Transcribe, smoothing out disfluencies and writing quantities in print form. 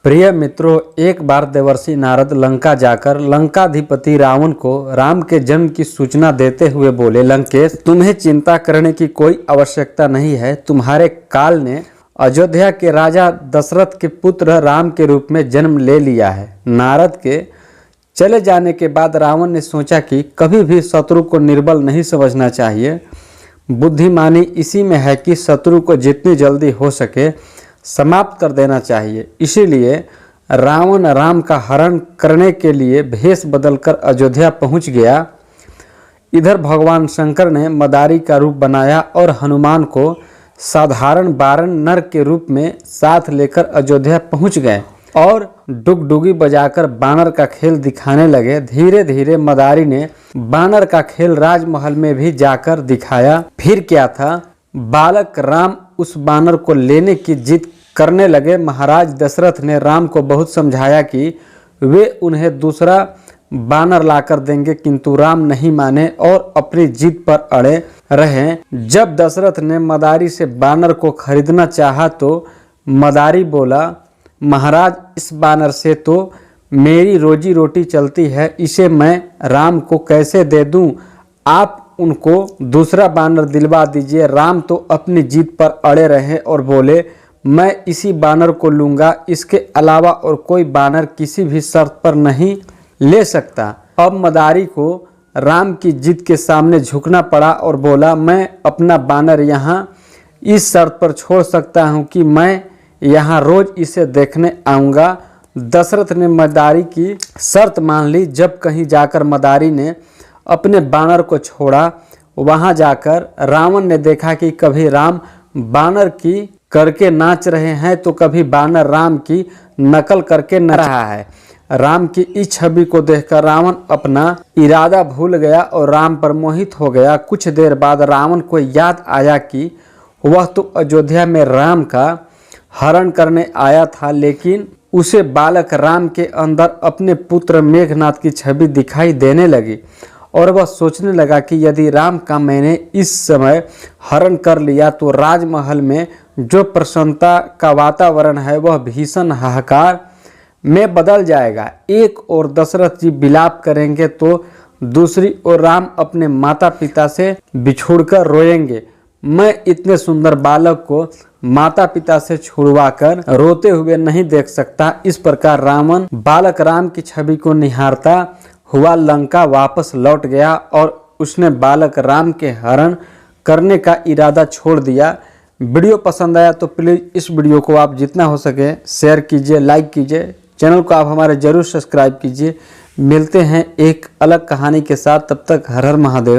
प्रिय मित्रों, एक बार देवर्षि नारद लंका जाकर लंकाधिपति रावण को राम के जन्म की सूचना देते हुए बोले, लंकेश, तुम्हें चिंता करने की कोई आवश्यकता नहीं है। तुम्हारे काल ने अयोध्या के राजा दशरथ के पुत्र राम के रूप में जन्म ले लिया है। नारद के चले जाने के बाद रावण ने सोचा कि कभी भी शत्रु को निर्बल नहीं समझना चाहिए। बुद्धिमानी इसी में है कि शत्रु को जितनी जल्दी हो सके समाप्त कर देना चाहिए। इसीलिए रावण राम का हरण करने के लिए भेष बदलकर अयोध्या पहुंच गया। इधर भगवान शंकर ने मदारी का रूप बनाया और हनुमान को साधारण बारन नर के रूप में साथ लेकर अयोध्या पहुंच गए और डुगडुगी बजाकर बानर का खेल दिखाने लगे। धीरे धीरे मदारी ने बानर का खेल राजमहल में भी जाकर दिखाया। फिर क्या था, बालक राम उस बानर को लेने की जिद करने लगे। महाराज दशरथ ने राम को बहुत समझाया कि वे उन्हें दूसरा बानर लाकर देंगे, किंतु राम नहीं माने और अपनी जिद पर अड़े रहे। जब दशरथ ने मदारी से बानर को खरीदना चाहा तो मदारी बोला, महाराज, इस बानर से तो मेरी रोजी रोटी चलती है, इसे मैं राम को कैसे दे दूं? आप उनको दूसरा बानर दिलवा दीजिए। राम तो अपनी जिद पर अड़े रहे और बोले, मैं इसी बानर को लूँगा, इसके अलावा और कोई बानर किसी भी शर्त पर नहीं ले सकता। अब मदारी को राम की जिद के सामने झुकना पड़ा और बोला, मैं अपना बानर यहाँ इस शर्त पर छोड़ सकता हूँ कि मैं यहाँ रोज इसे देखने आऊँगा। दशरथ ने मदारी की शर्त मान ली। जब कहीं जाकर मदारी ने अपने बानर को छोड़ा, वहां जाकर रावण ने देखा कि कभी राम बानर की करके नाच रहे हैं तो कभी बानर राम की नकल करके नच रहा है। राम की इस छवि को देखकर रावण अपना इरादा भूल गया और राम पर मोहित हो गया। कुछ देर बाद रावण को याद आया कि वह तो अयोध्या में राम का हरण करने आया था, लेकिन उसे बालक राम के अंदर अपने पुत्र मेघनाथ की छवि दिखाई देने लगी और वह सोचने लगा कि यदि राम का मैंने इस समय हरण कर लिया तो राजमहल में जो प्रसन्नता का वातावरण है वह भीषण हाहाकार में बदल जाएगा। एक ओर दशरथ जी विलाप करेंगे तो दूसरी ओर राम अपने माता पिता से बिछुड़कर रोएंगे। मैं इतने सुंदर बालक को माता पिता से छुड़वाकर रोते हुए नहीं देख सकता। इस प्रकार रावण बालक राम की छवि को निहारता हुआ लंका वापस लौट गया और उसने बालक राम के हरण करने का इरादा छोड़ दिया। वीडियो पसंद आया तो प्लीज़ इस वीडियो को आप जितना हो सके शेयर कीजिए, लाइक कीजिए। चैनल को आप हमारे जरूर सब्सक्राइब कीजिए। मिलते हैं एक अलग कहानी के साथ, तब तक हर हर महादेव।